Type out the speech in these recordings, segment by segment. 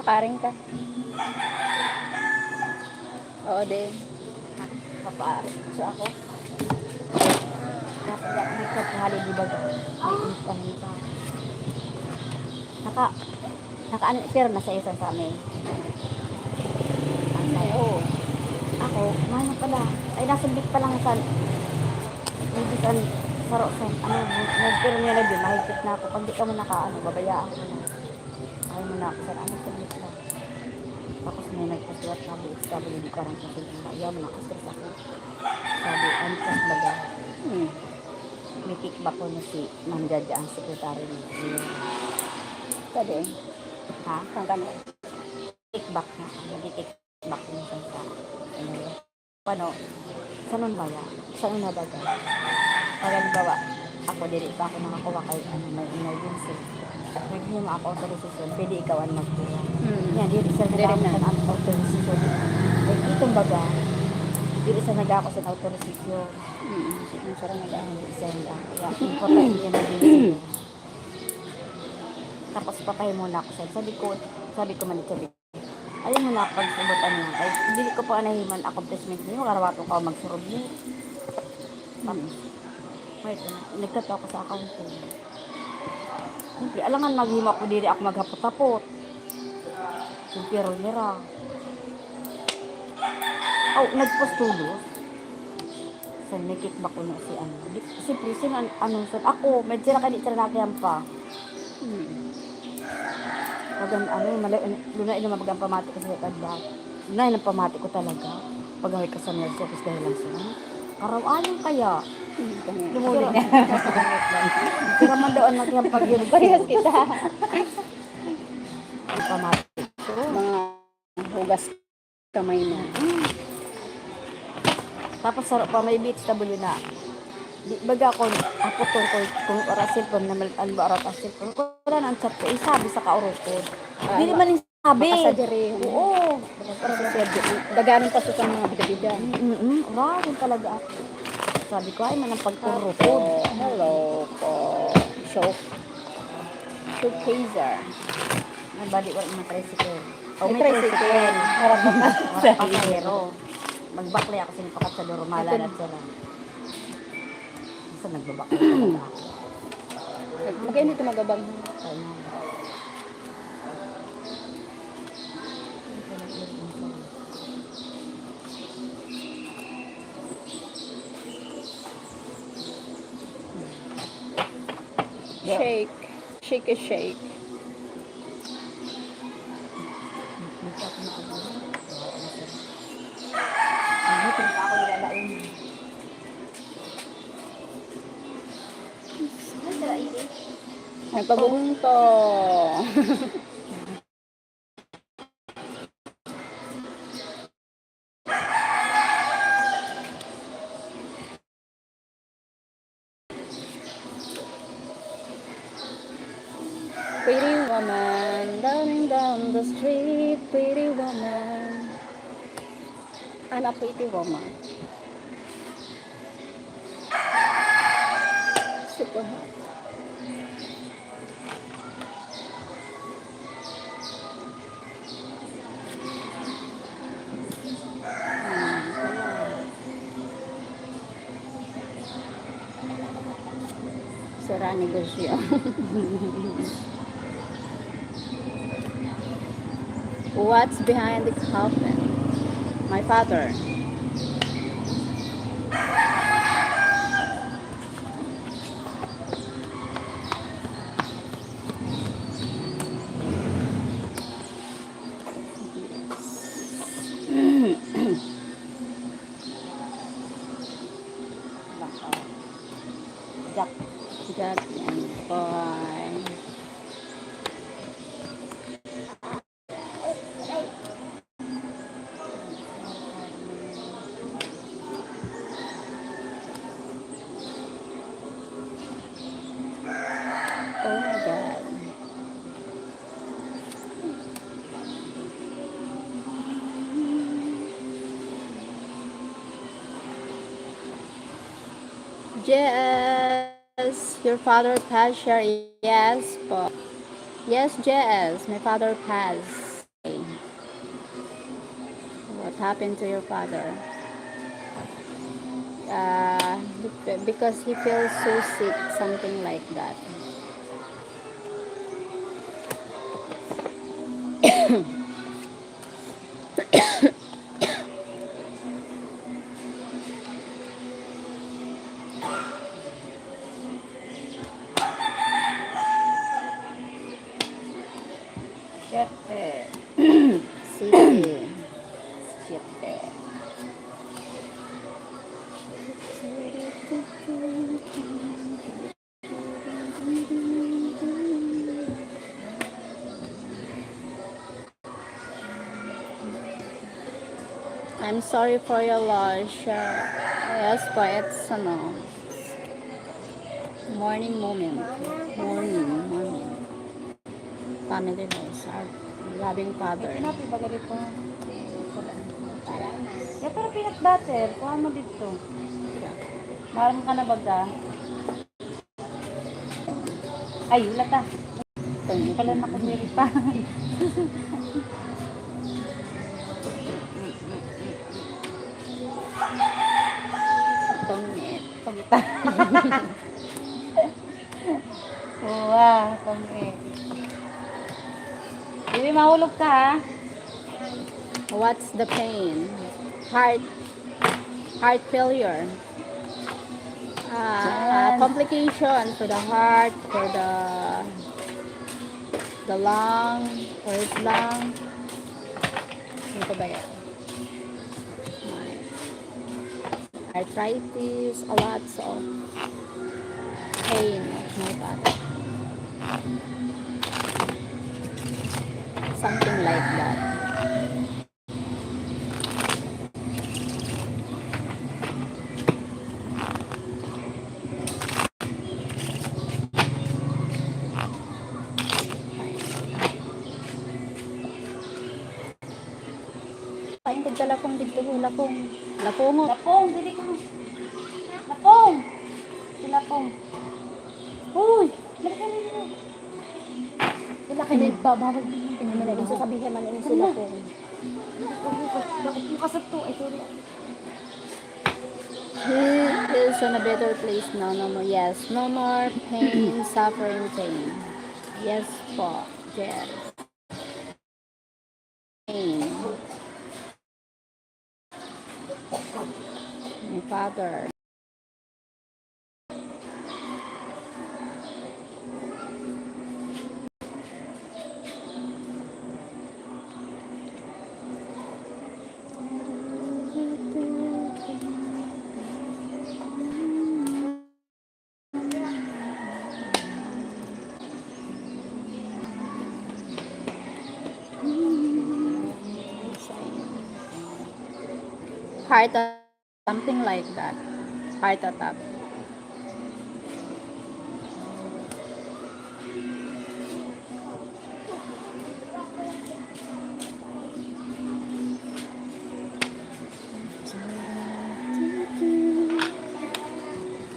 paparing ka. Oo din. Papaari sa ako. Dapat ako may kaghali di ba? May income nito. Naka pero nasa isang sa amin. Ang sayo. Ako, ano pala? Ay, nasabit pa lang sa ibisan sarosan. Pero niya na din, mahigpit na ako. Pag di ka mo babayaan ko na. Ayaw mo na ako sa sabit lang. Tapos may nagpasulat sabi, XW karang kasi ayaw mo na ako stress ako. Sabi, antas baga. May kickback ko na si Ma'am Jaja, ang sekretary niya. Sabi, Ha? saan ka na? Kickback na. Nag-kickback ko na sa paano? Saan ba yan? Saan na baga? Pag halimbawa, ako dili pa ako nakakuha kay may emergency. Naghingi mo ako authorization, pwede ikaw ang magkuha. Yan, dili sa nag-ako sa authorization. Ay, itong baga, dili sa nag-ako sa authorization. Ang sarang nag-ahon. Isa lang. Kaya, important yung emergency. Tapos patay muna ako sa sabi ko man sabi. Ayun mo na pagsubutan niya. Ay, dili ko pa nahiman accomplishment niyo, karawato ka magsurog niyo. Wait, nagkato ako sa accounting. Siyempre, alangan maghima ko diri ako maghapot-hapot. Pero nira. Oh, nagpostulos. Sa may kickback ko na si ano. Siyempre, sino ako, medyo sila kanit sila nakiyang pa. Pag lunain naman pag ang pamati ko sa kadlaw. Lunain ang pamati ko talaga. Pag away ka sa nurse office dahil lang sila. Karawanan kaya. Lumulit na. Sira man doon natin ang pag-yun. Parehas kita. Ang pamati. Mga hugas kamay na. Tapos sarap pa may BHW na. Di baga ko apotong ko kung orasil ko na malan ba orat asil ko. Wala nang chat ko isabi sa kaurukod. Dili man yung sabi. Sa diri. Oo. Daganan pa sa mga bida-bida. Wow, talaga ako. Sabi ko ay man ang pagturukod. Hello po. Showcaser. May bali ko ng tricycle. May tricycle. Harap mo pa. Pasahero. Magbaklay ako sinipakat sa Durumala at sila. Basta nagbabaklay talaga ako. Magkaya nito magabang. Shake. Shake a shake. Ay, pabunto. Pretty woman, running down the street, pretty woman. I'm a pretty woman. Super hot. Sira negosyo. What's behind the coffin? My father. Jack and boy. Oh my God. Yes, your father passed here. Yes, but yes, Jess, my father passed. What happened to your father? Because he feels so sick, something like that. Siyete. City. Siyete. I'm sorry for your loss. Yes po, it's morning moment. Morning. Family loss. Our loving father. Pinapi ba ganito? Ya, pero peanut butter. Kuha mo dito. Maram ka na baga. Ay, wala ta. Hindi pala nakadiri pa. Tongit. Pagita. Wow, tong Hindi mahulog ka ha. What's the pain? Heart failure. Complication for the heart, for the lung, for his lung. Ano pa ba yan? Arthritis, a lot of pain of my body. Something like that. Pain ko dala kong dito ko lapong. Lapong, dili ko. Lapong. Si Lapong. Uy, lapong mo. Sila kayo babawag din. Pinamalagang sasabihin man yun sila po. Bakit mo kasap to? Ay, sorry. He is in a better place now. No more. Yes. No more pain, suffering, pain. Yes po. Yes. Pain. My father. Heart attack, something like that. Heart attack.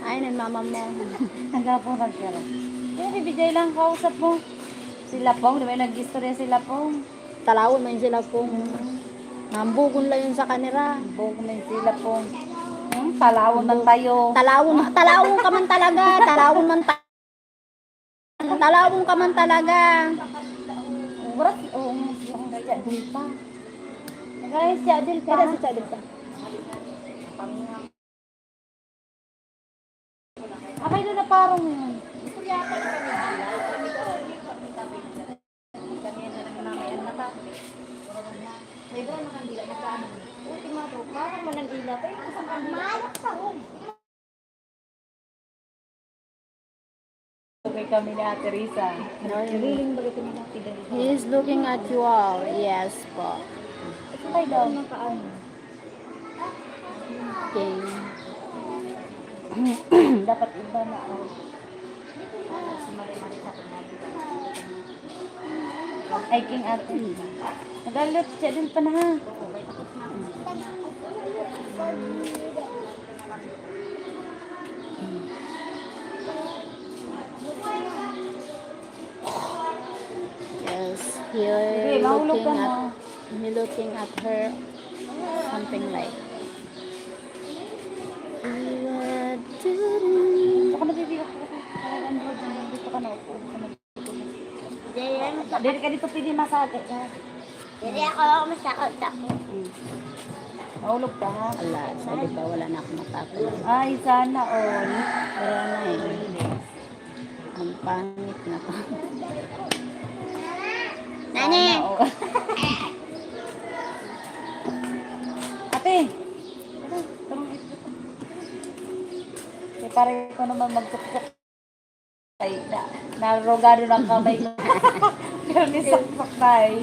Ayun ang mama mo. Nagapong nagkara. Eh, bibigay lang kausap mo. Si Lapong, di ba yung nag-istorya si Lapong? Talawon man sila pong nambugon lang yun sa kanila. Buong na yung si Lapong. Talawon man tayo. Talawon ka man talaga. Talawon ka man talaga. Urat, oo, siya din pa. Guys, siya din pa. Kaya si Chadil pa. Abay na na parang yun. Okay kami ni Ate Risa. He is looking at you all. Yes po. Ito tayo daw. Nakaano. Okay. Dapat iba na ako. Ay, King Ate. Nagalot siya din pa na ha. Yes, Mahulog ka na. he looking at her shopping light. Ako nabibiyak ko. Dito ka na upo. Dito ka dito pili masage. Hindi ako masakot ako. Mahulog ka ha? Wala, sabi ba wala na akong matapos. Ay, sana all. Wala na eh. Ang pangit na to. Nani! Sana all. Ate! Eh, parang ko naman magtuktok. Ay, narogado ng kamay ko. Pero nisaksak tayo.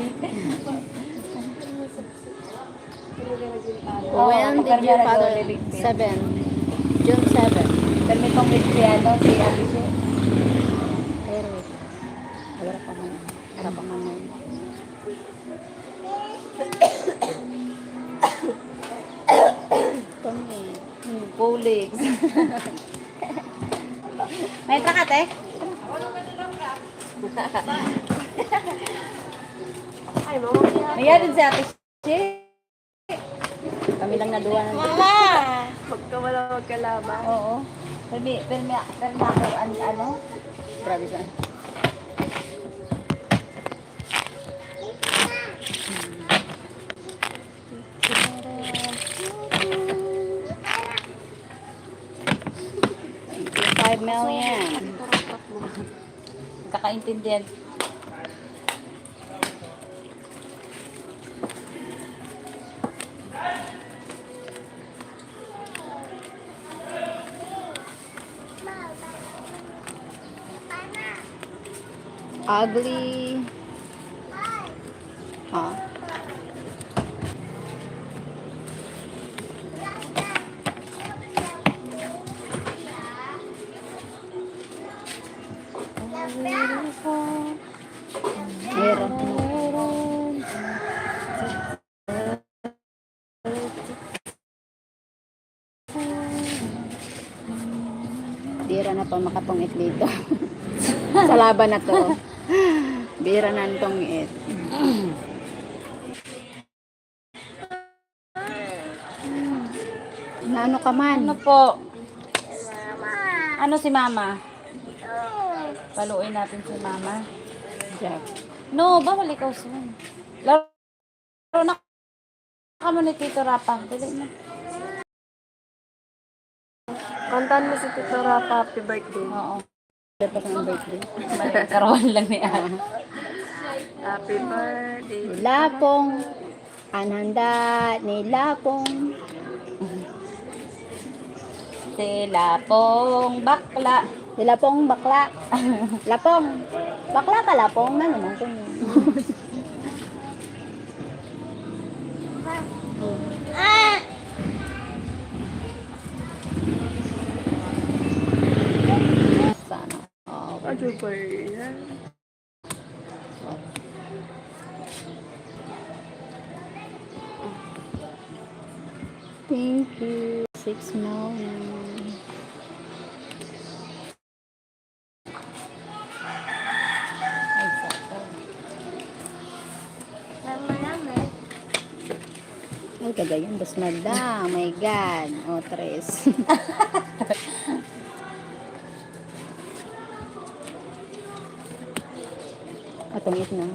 When did your father... 7. June 7. Pero may pang ano, si Alice. Pero, wala pa man. Wala pa man. Kami. Pulix. May plakat eh. Ay, mama. May din si Ate Shi. Kami lang naduwa ng... Mama! Huwag ka wala magkalaban. Oo. Pero ako, ano? Grabe sa... $5 million. Kakaintindihan. Ugly. Huh? Meron. Bira na pa makatungit dito. Sa laban na to. Bira na itong it. Ano ka man? Ano po? Ano si Mama? Paluin natin si Mama. Jack. No, bawal ikaw si Mama. Laro na kamo ni Tito Rapa. Dali na. Kantaan mo si Tito Rapa, happy birthday. Oo. Dapat pa ng birthday. Mali, karoon lang ni Ana. Happy birthday. Nilapong. Anhanda nilapong. Sila pong bakla. Nilapong bakla. Lapong. Bakla ka lapong. Ano naman kung... Sana. Oh, Ano ba yan? thank you. 6 million. Ay, sakto. Mama naman. Ay, kagayon. Bas magda. Oh my God. O, 3. Atungit na.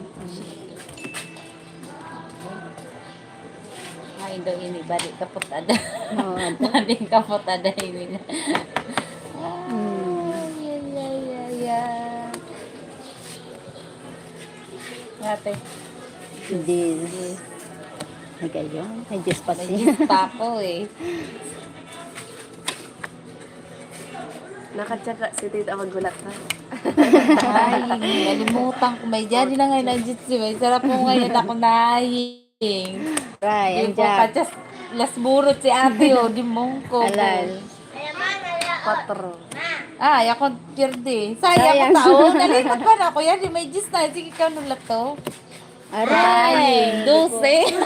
Ay, daw ini balik kapot ada. Oo, ato. Balik kapot ada ini. Hmm. Ate, This. Ay, gayon. Ay, Diyos pa may siya. gis pa ako eh. Nakatsaka si Tita magulat ha. Ay, nalimutan ko. May dyan na ngayon ang jitsi. May sarap po ngayon ako nahing. Right, Di and po Jack. kadyas las burot si ate o. Di mong ko. Alal. 4. Ay, ako pierde. Sayang Sayang. ko tao. Nalipat pa na ako yan. Di may jis na. Sige, ikaw nulat to. Aray. 12.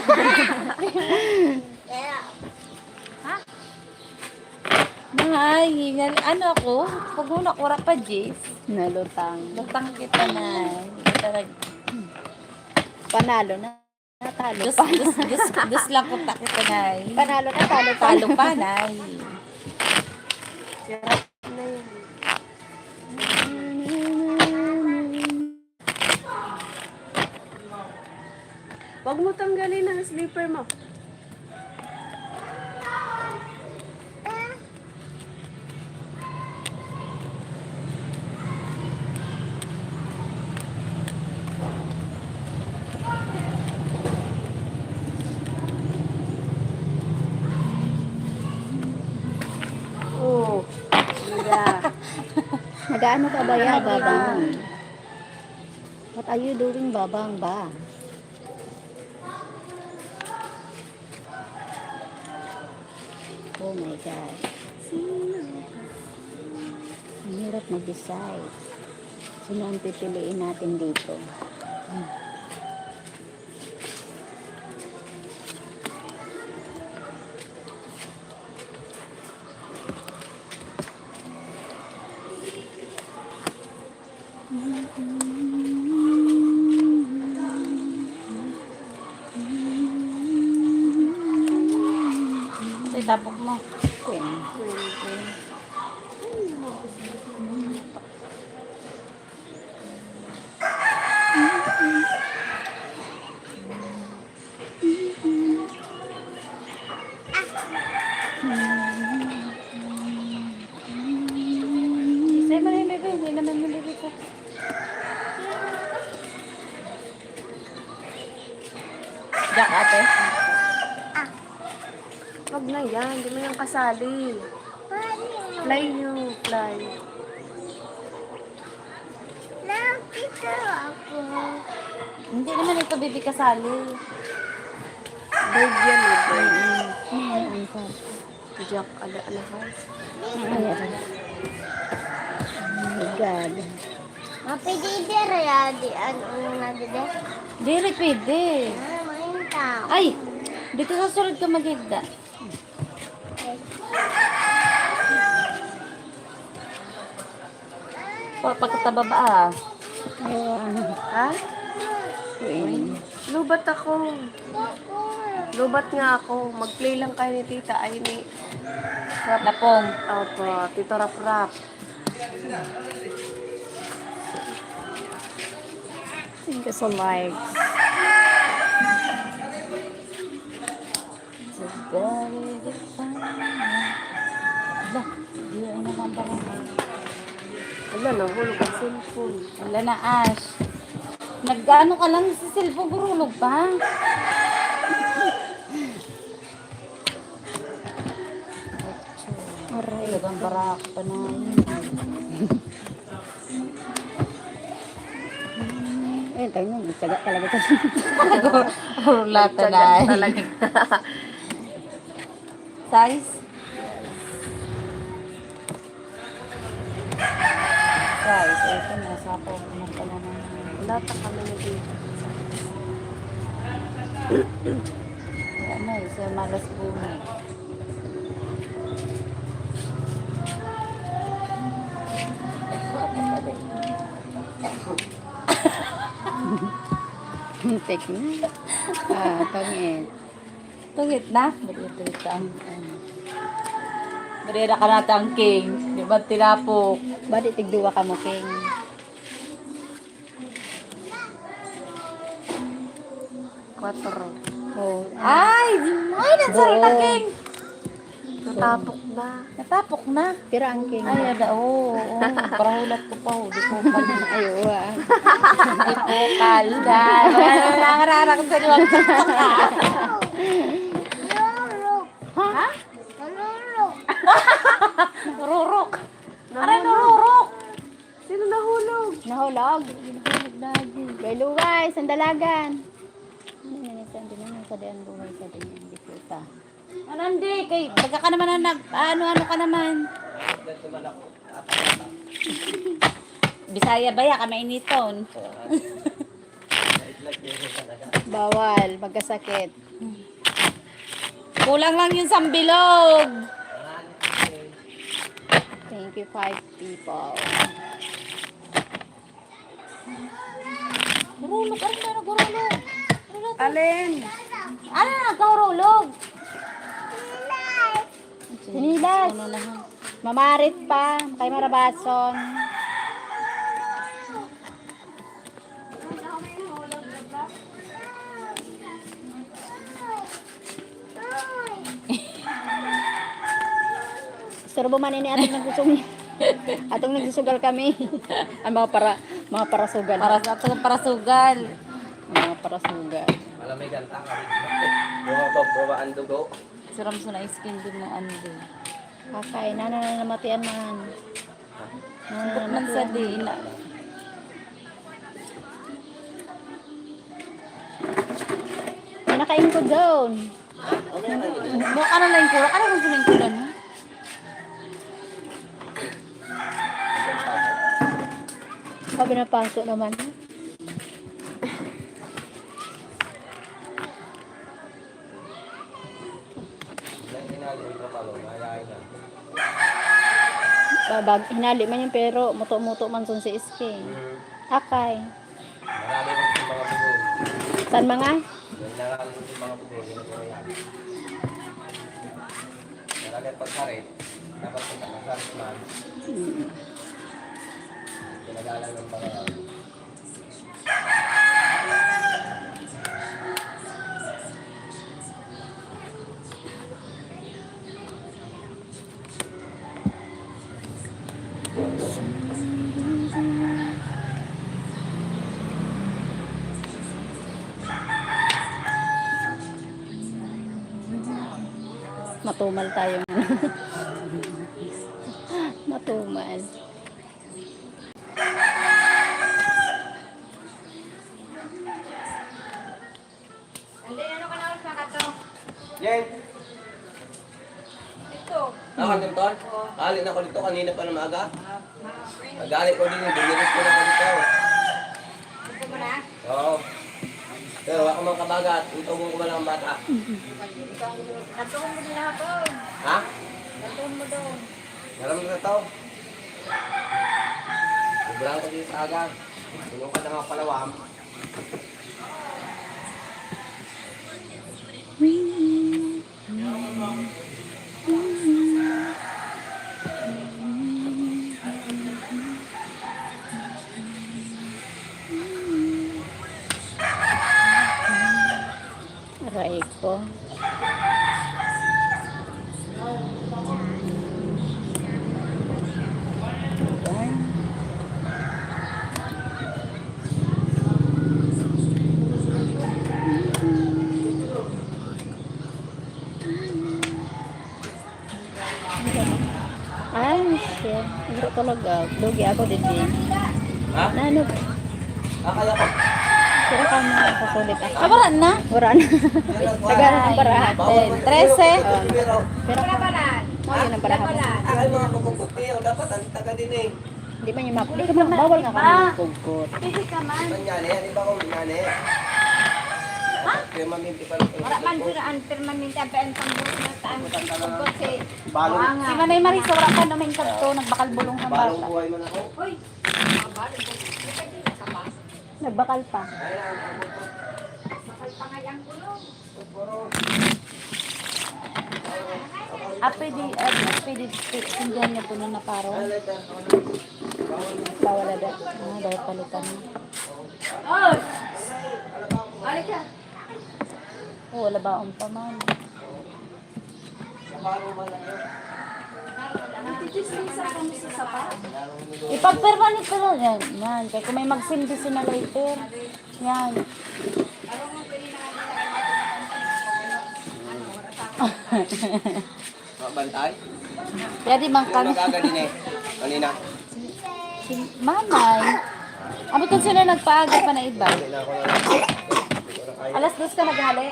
Ay, ano ako? Pag muna ko pa, Jis. Nalutang. Lutang kita na. Hindi talaga. Panalo na. Natalo Dus, pa. dus lang ko takit nay. Panalo na, talo pa. Talo pa, nay. Sarap na yun. Huwag mo tanggalin ang slipper mo. Oh, yeah. Nag-ano ka ba ya, babang? What are you doing, babang ba? Oh my God. Ang hirap mag-decide. Sino ang pipiliin natin dito? Ito, tapok mo. Queen. Isa mo na yung bebe. Hindi naman yung bebe ko. Jack, ate. Wag na yan. Hindi mo yan kasali. Fly nyo. Fly. Hindi naman ito bebe kasali. Bird yan eh. Bird. Ang sarap. Jack alahas. Ayan. Oh my God. Mapididira ya di ano nga dide. Dili, pwede. Main tao. Ay! Dito sa sulod ka maghigda. Pagkataba ba ah? Ayun. Ha? Queen. Lubat ako. Lubat nga ako. Mag-play lang kayo ni tita. Ay ni... Lapong. Opo. Tito Rap Rap. Thank you so much. Ba, di ay naman ba Wala, nahulog ang cellphone. wala na Ash. Nag-ano ka lang sa cellphone, gurulog pa. Aray. Talagang barak pa na yun. Ayun, tayo nyo. Magtsaga talaga ito. Rulata na. Talaga. Size? Size. Ito na, sapo ko na pala na. Lata kami na dito. Ano eh, sa malas bumi. Muntik na. Tangit. Tungit na. Barira ka na tangking. Di ba tinapok? Badi tigduwa ka mo, King. Quattro. Oh. Ay! Ay, nasarap na king! Natapok na. Natapok na. Pira ang King. Ay, ada, oo. Parahulat ko pa, di ko pa. Ay, uwa. Di ko kalda. Nangararang sa luwag sa Ha? Nalulok. Nururok. Aray, nururok. Sino nahulog? Nahulog. Kay Luway, sandalagan. Ano na nisa? Hindi naman sa diyan Luway sa diyan. Hindi po ita. Anandi, kay baga ka naman na ano ka naman. Bisaya ba ya ka mainiton? Bawal, magkasakit. Kulang lang yung sambilog. Thank you, 5 people. Gurulog, ano na gurulog? Alin? Ano na, nagkahurulog? Sinilas. Ano lang. Mamarit pa. Kay Marabason. Suro man ini atong nagsusung. Atong nagsusugal kami. Ang mga parasugal. Atong parasugal. Mga parasugal. Malamig ang taka. Bumababaan dugo. Siram sa na skin din mo ano din. Kakay, nananamatian man. Man sa di ina. May nakain ko doon. Mo ano lang ko? Ano kung sinin ko doon? Sabi na paso naman. Hinali man yung pero muto-muto man sun si Iski. Akay. Marami kong mga bugo. San mga? Yan narami kong mga bugo. Yan. Narami pagkarit. Dapat kung nakasarit man. Pinagalang ng mga Matumal tayo. Matumal. Jen! Dito. Nakakang ton? Alin ako dito kanina pa na maaga. Nagalit ko din yung biliris ko na ko dito. Gusto mo na? Oo. Pero ako mga kabagat, utong ko ba lang ang bata? Natuon mo din ako. Ha? Natuon mo doon. Maraming na to. Sobrang ko din sa aga. Tulong ka na mga palawam. Aray ko. Ay, shit. Hindi talaga. Lugi ako din din. Ha? Ano? Kaya ko. Sira ka mo kakulit ako. Kabaran na? Wala na. Tagaan ang parahat. 13. Pero mo yun ang parahat. Akal mga kukukuti. Dapat ang taga din eh. Hindi man yung map. Hindi ka man. Bawal nga kami magkugot. Pwede ka man. Manyane, di ba kung manyane? Ha? Kaya mamimpi pa lang. Wala man siraan permanente ang paan pang na taan. Pagkot si Balong. Si Manay Marisa, wala ka naman kadto, nagbakal bulong sa Balong bata. buhay man ako. Nagbakal pa. Pwede sindihan niya po na paro. Bawal na daw. Dapat palitan. Oh, wala ba ang paman? Ipag-permanent pa lang yan. Yan. Kaya kung may mag-sindi sila later. Yan. Mabantay? Kaya di bang Yung kami. nagagadi na eh. Kanina. Mamay. Abot kung sila nagpaaga pa na iba. Kanina ako na lang. Alas 2 ka naghali.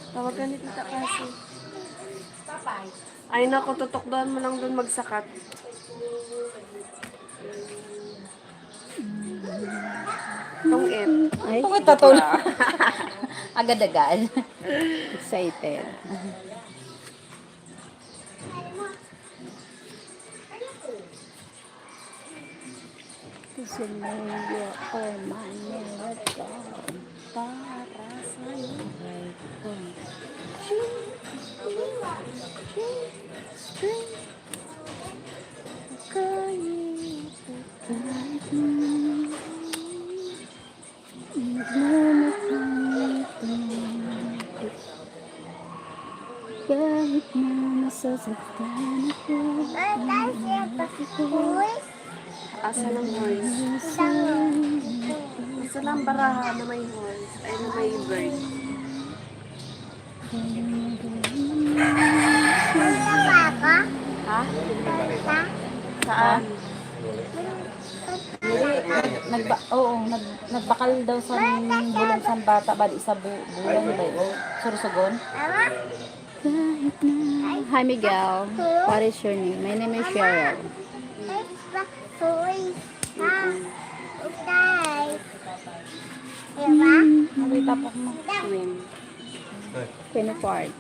Tawagan ni Tita kasi. Ay nako, tutukdoan mo lang doon magsakat. Tungit. Ay, Kung ito to. Agad-agad. excited. Sumilyo o Manila ko para sa'yo ay ko. Kahit na nasasaktan ako, Asa ng horse? Gusto lang baraha na may horse. Ay, na may bird. Ha? Saan? Nagbakal daw sa bulan sa bata ba isa bulan ba sursugon. Hi Miguel, what is your name? My name is Cheryl. Ay tapok mo. Pinapart.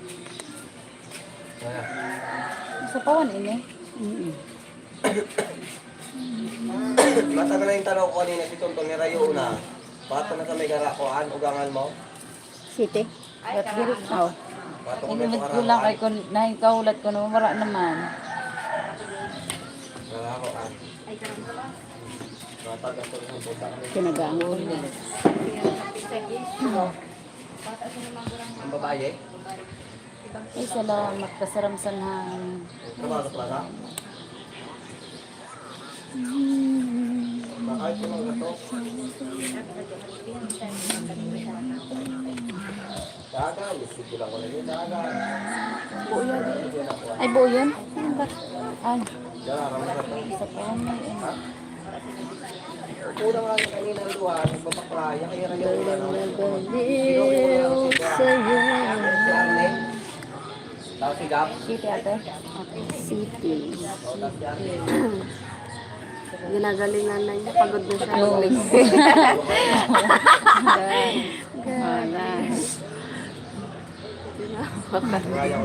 Sa pawan ini. Matagal na yung tanong ko kanina si Tontong ni Rayo na. Pato na sa may garakoan, ugangan mo. City? At diri Oh. Pato ko may Inumit ko lang kay kun nahin kaulat ko naman wala naman. Garakoan. Matagal ko ng puta kami. Kinagangon. Ang babae? Ay salamat kasaramsan hang. Trabaho sa plaza? Bakit ko mga gato? Daga, isip ko lang ko na yun. Daga. Ay buo yun? Ay, Daga, ramay gato. sa pawan mo. Ha? Kulang nga yung kanina ng luha, nagbabaklaya, kaya Rayo na naman. Baliw sa'yo. Si Arne. Tapos si Gap. City ate. City. O, tapos si Arne. Ginagalingan na niya. Pagod na siya. Wala.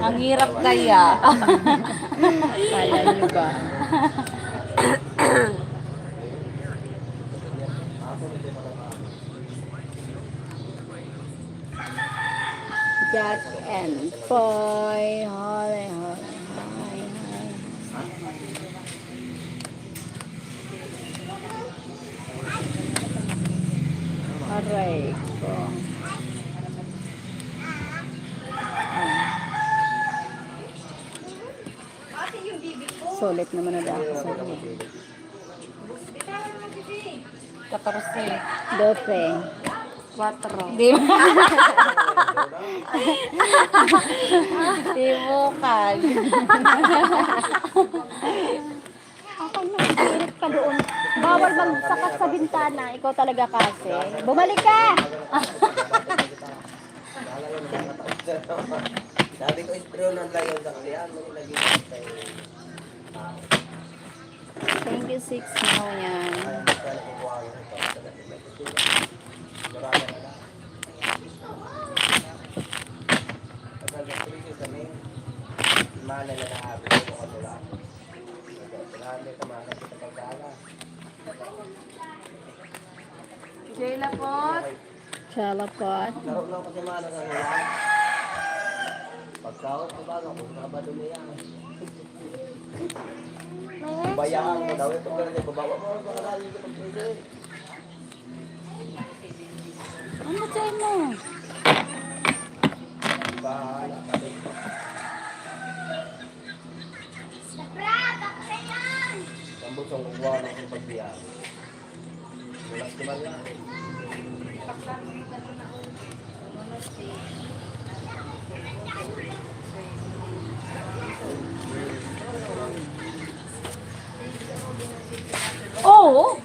Ang hirap kaya. Kaya nyo ba? Jack and Poy. Holy, holy, hi, hi. Aray ko. Sulit naman na dahil sa iyo. 14. Dope. 4. Di mo. Di mo kag. Ako na, spirit ka doon. Bawal magsakas sa bintana. Ikaw talaga kasi. Bumalik ka! Sabi ko, istro ng layon sa kalian, manilagay ko tayo. Thank you, 6 now yan. Jayla Pot. Chalapot. Laro lang kasi mana ng nila. Pagkaot ko ba, kung nabado niya. Bayaan mo daw ito pero babawa mo ang pangalali ko pag-pwede. Ano tayo mo? Bahala ka din. Sambot ang kukuha ng isang pagbiyan. Mulas ko man lang. Oo.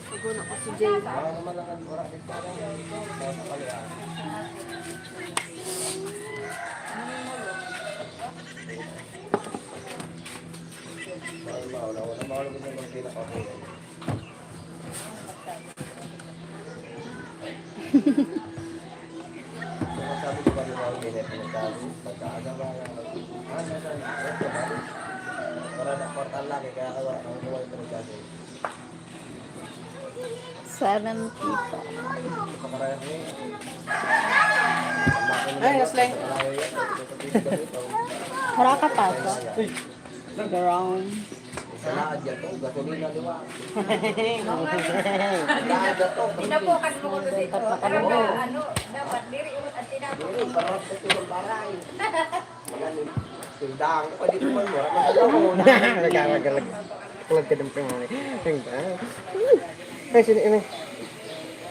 Siguro ako si Jayla. Parang naman lang ang oras dito. Sa kalian. Wala ko na yung pinaka-okay. Sabi ko ba yung mga ginip ng sabi, pagkaaga ba para na portal lagi, kaya wala kang buhay ito ng sabi. 7 people. Ay, Asling. Wala ka pa to. Ground. Sa laad yan to, gasolina diwa. Laad na to. Dili, parang sa tulong baray. Tindang ko, di ko man mo. Nagkagalag. Kulag ka ng pangani. Ay, sino ini?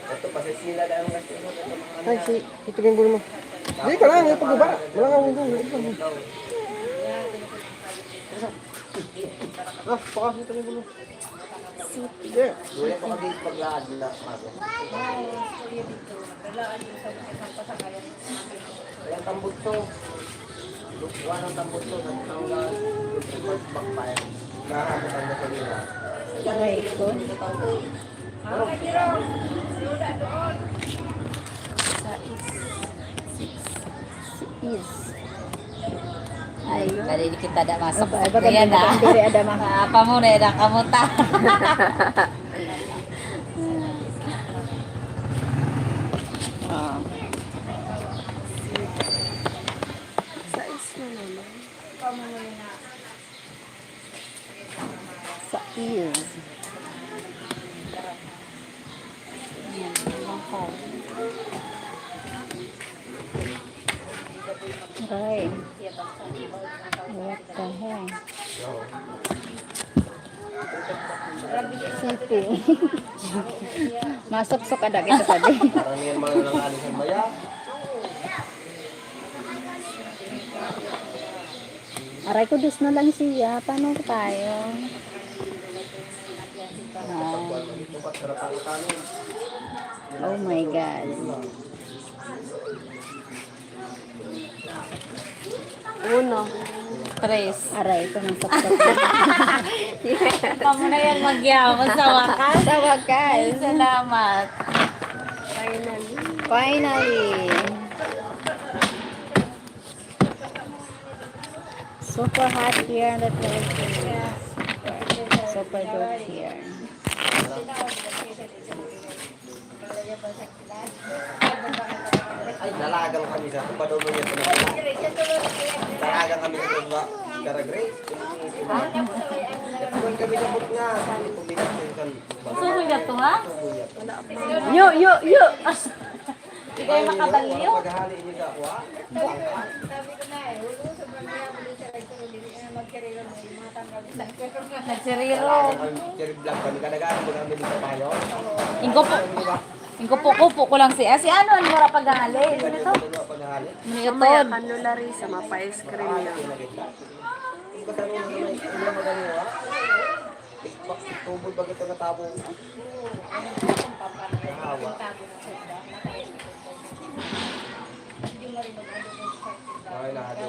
Ito, pasisila na ang gasolina. Ay, ito yung bulo mo. Hindi ka lang, yung pagbaba. Wala nga yung bulo. Ah, pakas ito yung bulo. Yeah. Wala pa kami paglaad na mago. Walang tambot to. Lukwan ang tambot to. Nagtanggal. First backfire. Nahabot ang gasolina. Aray ko. Is. Ay, bali kita ada masuk. Apa ba Kaya na. diri ada mah. Apa mo na ida kamuta. Ah. Sa is. Yan, mahal. Aray. What the hell? Sipi. Masok-sok ada kita tadi. Parang yan mga lang alis ang maya. Aray ko, dus na lang siya. Paano tayo? Ah. Oh my God. Uno. Tres. Aray ko ng sok-sok. Kamu na yan magyawon sa wakas. Sa wakas. Ay, salamat. Finally. Super hot here in the Philippines. Super good here. Ay, dalagang kami sa tupadog niya. Dalagang kami sa tuba. Grace. Kung kami nabot nga. Sali po binagsinkan. Sumo na to ha? Yo. Hindi kayo makabaliw. Paghali niyo sa kuha. Nagsiriro. Cherry black pa. Nagadagaan mo namin sa payo. Ingkupo ko lang siya. Si ano, ano mura paghali? Ano to? Paghali. Mamaya Minutod. kanula rin sa mapa-ice cream na. Tubod ba ito natabo? Hawa. Ay, nado.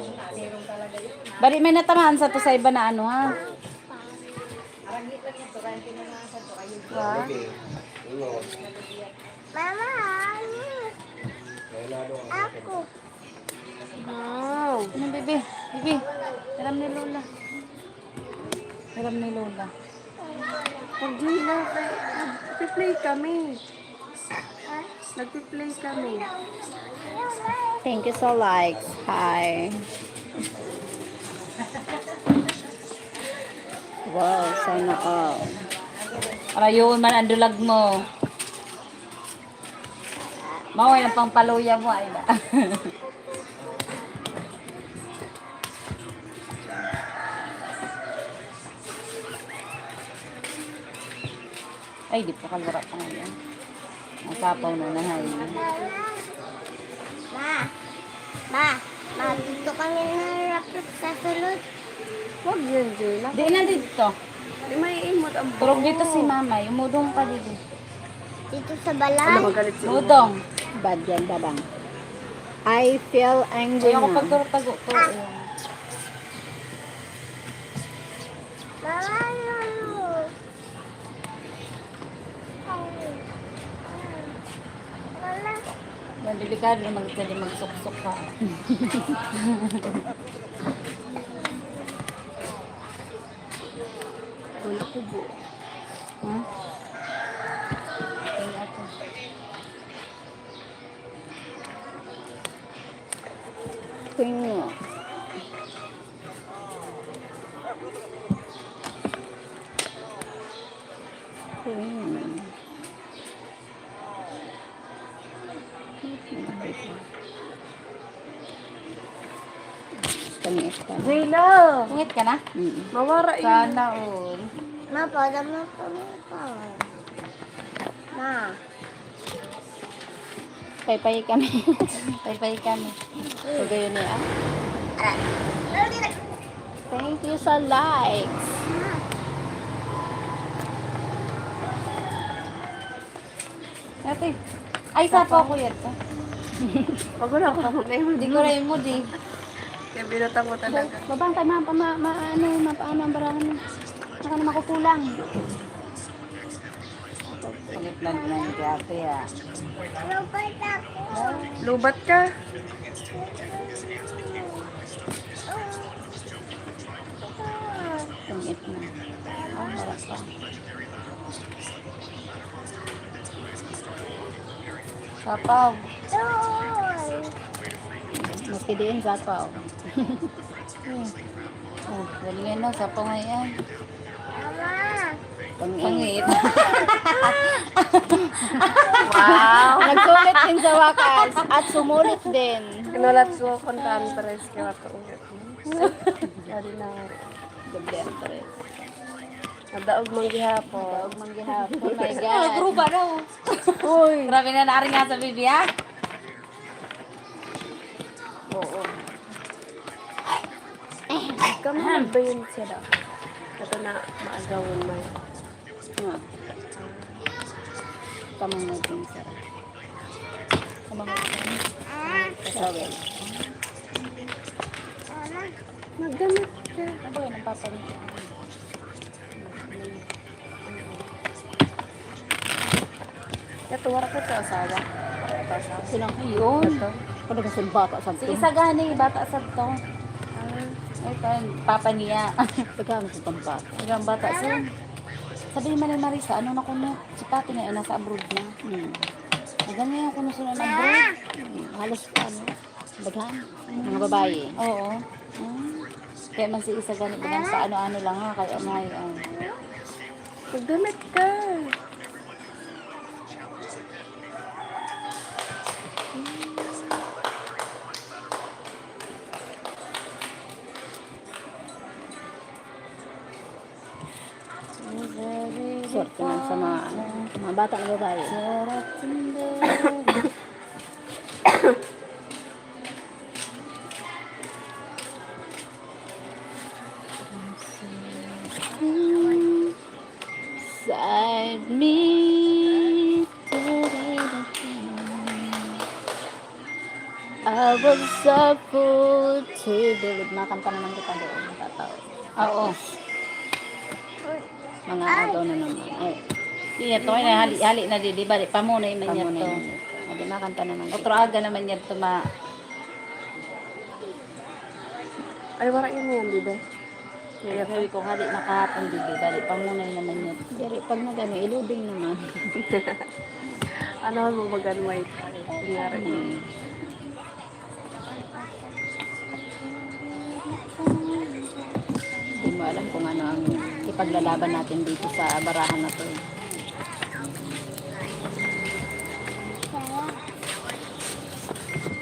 Bari may natamaan sa to sa iba na ano ha. Bebe. Ingon. Mama, Ay, nado. ako. Wow. Ano bebe? Bebe. Alam ni Lola. Alam ni Lola. Hindi na. Nag-play kami. Nag-play kami. Thank you so likes. Hi. Wow, sana all. Para yun man ang dulag mo. Maway ng pangpaluya mo ay ba? Ay, di pa kalwara pa ngayon. Ang sapaw na nahay. Ma, dito kami narapit sa sulod. Huwag yan, Jayla. Di na dito. Di may imot ang buko. Turog dito si mama. Yung mudong pa dito. Dito sa Ano balay. magalit si Uma? Mudong. Bad yan, babang. I feel angry Ayoko na. pag turog-tago to. Mama, ano? Wala. Yan, delikado na magsuksok ka. Wala ko bu. Ha? Pingo. Pingo. Pangit ka. Zayla! Pungit ka na? Mawara yun. Sana all. Ma, para mo pa. Ma. Paypay kami. Pay kami. So, gayon niya. Thank you sa likes. Ate. Ay, sapaw ko yan. Pag wala ko muna yun. Hindi ko rin mo, di. Kaya binutang mo talaga. Babang tayo mapaano ang barahan mo. Saka na makukulang. Palit lang na yung ate, ah. Lupit ako. Lubat ka. Pangit na. Ah, harap ka. Sapaw. Doon. Maski din sa pa. Oh, galing na, sapaw nga yan. Mama. Pangit. Wow! Nagsulit din sa wakas at sumulit din. Kinulat ko kung tantres kaya ito ulit. Yari na. Gabriel. Nadaog mong gihapon. Daog man gihapon. Oh my God. Gruba daw. Uy! Grabe na naaring nga sa bibi, ha? Oo. Kamahal ba yun sila? Ito na maagawin mo. Nga. Kamang natin sa. Kamang natin. Kasawin. Magdamit ka. Ano ba yun ang papa niya? Ito, wala ka sa asawa. Silang yun. Pwede kasi bata sa Si isa gani, bata sa to. Ito, papa niya. Pagkano sa itong bata? Hanggang bata siya. Sabi ni Manay Marisa, ano na kuno? Si Pati ngayon, nasa abroad na. Hanggang ngayon kuno sila na abroad. Halos pa ano? Daghan. Mga babae. Oo. Kaya man si isa gani, bilang sa ano-ano lang ha, kaya ngayon. Magdamit ka. Sorte lang sa mga bata na babae. Side me I was so full to believe. Makanta naman kita doon. Tataw. Oo. Mga agaw na naman. Ay, Iya to, hali na di ba? Pamunay man niya pamunay to. naman. Hindi makanta naman kita. Otro aga naman niya to ma... Ay, wala yun yan, di ba? Kaya sabi ko, hali na kahapon di ba? Pamunay naman niya. Dari, pag nagano, iluding naman. Ano mo mag-unwind? Kunyari. Hindi mo alam kung ano ang ipaglalaban natin dito sa barahan na to.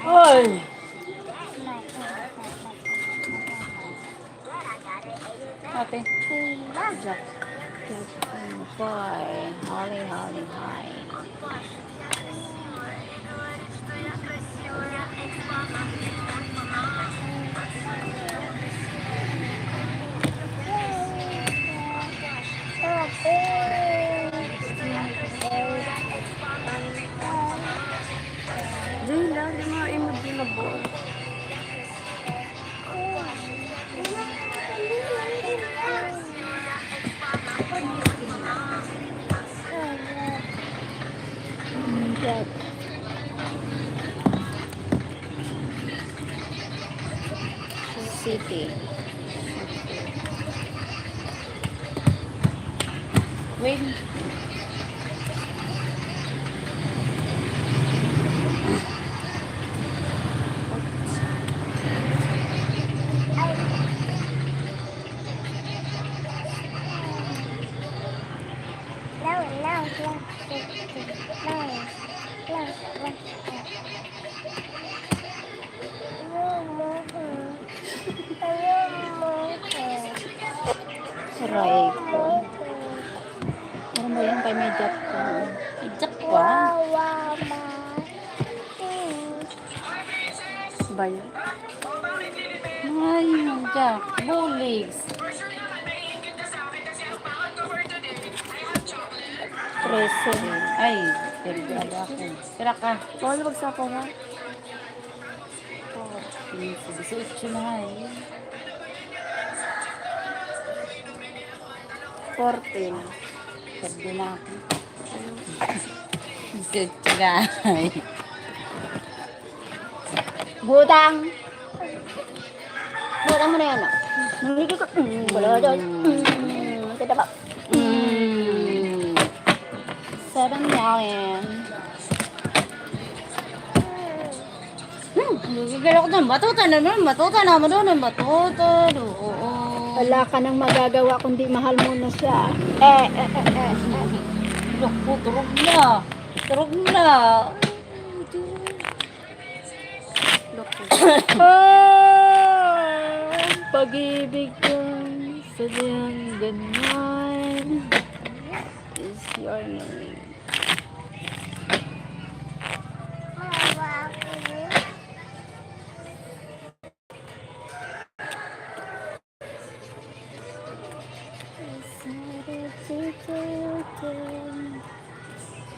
Hoy! Ate. Boy, holly, holly, hi. Diyan lang, di mga imod din na buo. Jack. City. Wait. Aray ko. Ano ba yan? Kay may jack ko. May jack pa. Ba yan? Ay, jack. Buligs. 13. Ay, pergala ako. Pera ka. Bawal magsapaw ha? 18 na nga eh. 14. Pwede na ako. 18 na. Butang! Butang mo na yan, ah. Hindi ko. Wala doon. Kita ba? 7 million. Gagala ko doon. Batuta naman. Batuta naman doon. Batuta. Oo. Wala ka nang magagawa kundi mahal mo na siya. Naku, turog na. Turog na. Pag-ibig ko sadyang ganyan is your name.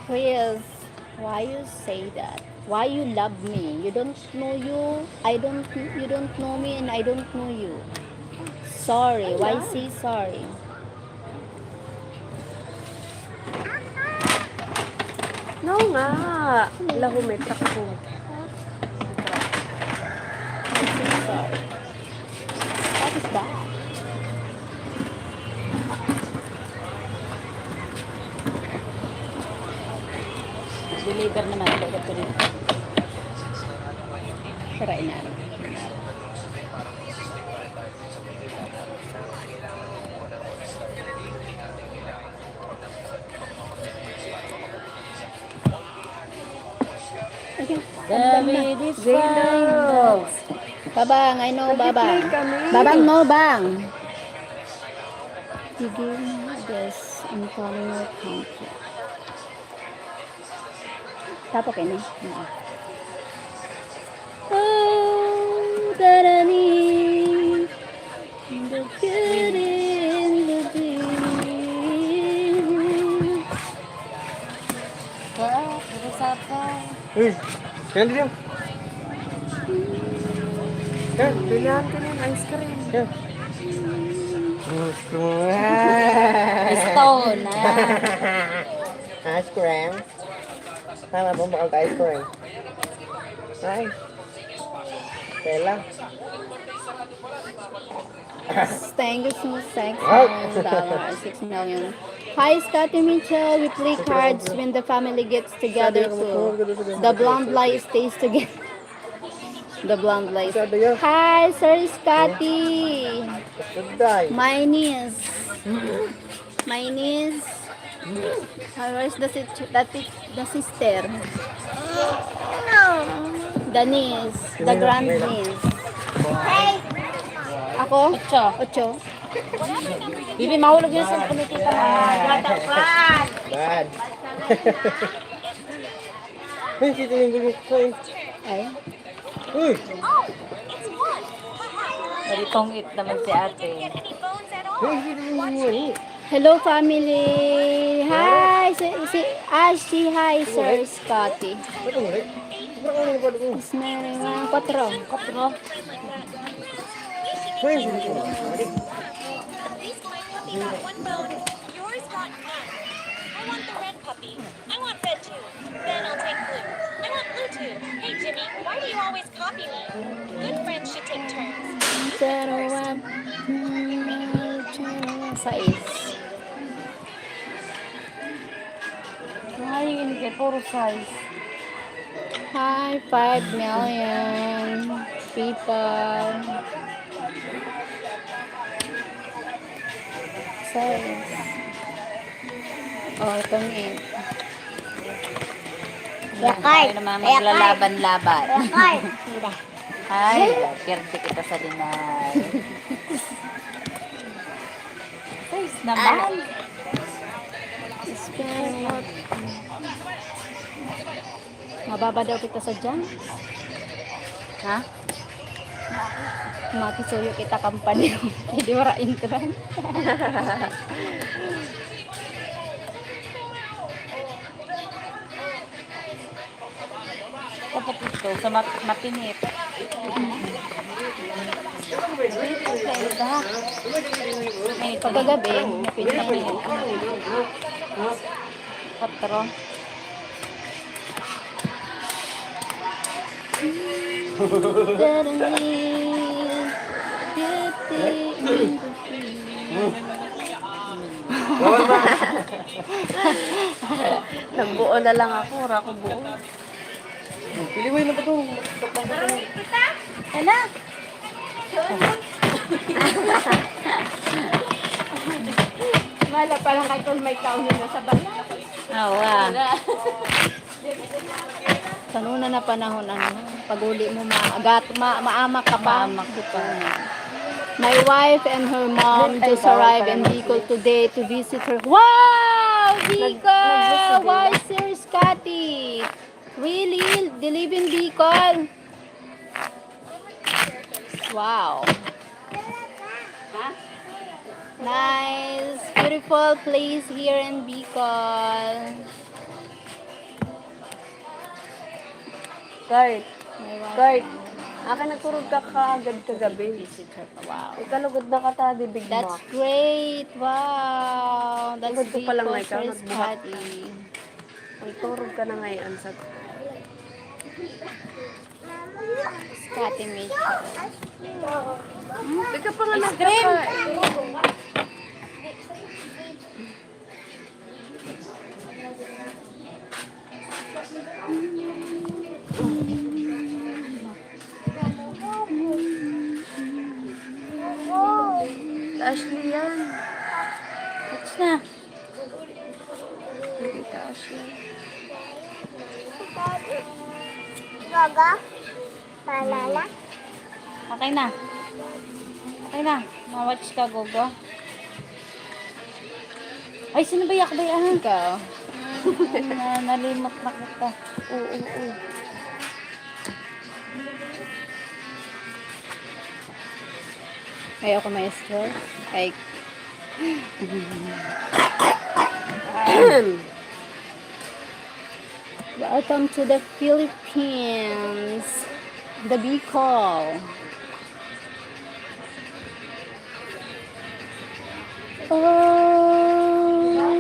Chris, why you say that? Why you love me? You don't know you. You don't know me, and I don't know you. Sorry. Why say sorry? No nga. Lahumet ako. Why say sorry? What is that? Deliver naman. Dapat ko rin. Try na. David is fine. Babang, I know Babang. Nag-play kami. Babang, no bang. You give me this. I'm calling your country. Tapo kayo na. Oh, that I need the good in the dream. Usapan. Uy, kaya din yan. Kaya, Bilahan ka na yung ice cream. kaya. Gusto mo. Stone. Ice cream. Tama po, bakal ka ice cream. Ay. Kaya lang. Thank you so much. Wow. $6 million. Hi, Scotty Mitchell. We play cards when the family gets together too. The blonde light stays together. The blonde light. Sada yan. Hi, Sir Scotty. Saday. My niece. My niece. Where's the sister? The niece. The grand niece. Ako? Ocho. Bibi, mahulog yun sa pumitita mga Bad. Ay, kita yung gulo ko eh. Ay. Uy! Maritong it naman si ate. Ay, kita yung gulo eh. Hello, family. Hi, si hi, Sir Scotty. Ba't ang ulit? Ba't ang ulit? Ba't ang ulit? Meron mga 4. Ay, hindi ko. One bone. Yours got cat. I want the red puppy. I want red too. Then I'll take blue. I want blue too. Hey Jimmy, why do you always copy me? Good friends should take turns. 6. Ay, hindi kay puro size. Hi, 5 million people. 6. Oh, ito 8. Tayo naman maglalaban-laban. Record. Ay, perde kita sa dinay. Size naman. Mababa daw kita sa dyan. Ha? Makisuyo kita kampanya. Hindi wala intran. Kapag ito, sa matinit. Pagkagabi, pinapin. Patro. Nagbuo na lang ako. Wala ko buo. Piliway na ba ito? Ala! Wala pa lang kay kung may kaunin na sa bala. Oo ah. Kanuna na panahon, pag-uli mo maamak ka pa. Maamak ka. My wife and her mom just arrived in Bicol today to visit her. Wow! Bicol! Wow, Sir Scotty! Really? They live in Bicol? Wow. Nice, beautiful place here in Bicol. Guard. My wife. Guard. Akin nagturog ka kaagad kagabi. Wow. Ikalugod na ka ta, di Big That's Mac. great. Wow. That's Tungkol ko pa lang Bicol, na ikaw, Sir nagbuhat. Scotty. Nagturog ka na ngayon sa... Scotty Mitch. Di ka pa nga nagkakain. Ashley yan. Tapos na. Nakita Ashley. Gaga. Palala. Okay na. Okay na. Ma-watch ka, Gogo. Ay, sino ba yakbayan ka? Nalimot na kita. Oo. Ayoko maestro. Ay, welcome to the Philippines. The Bicol. Oh,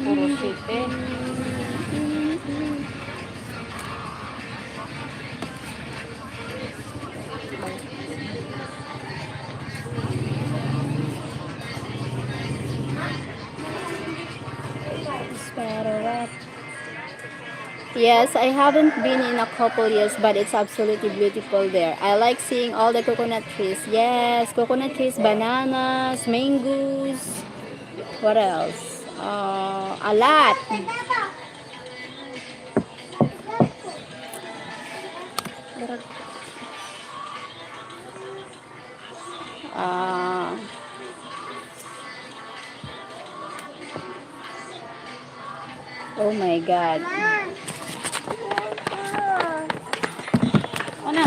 Puro sipe. Yes, I haven't been in a couple years, but it's absolutely beautiful there. I like seeing all the coconut trees. Yes, coconut trees, bananas, mangoes. What else? A lot. Oh my God. Ano?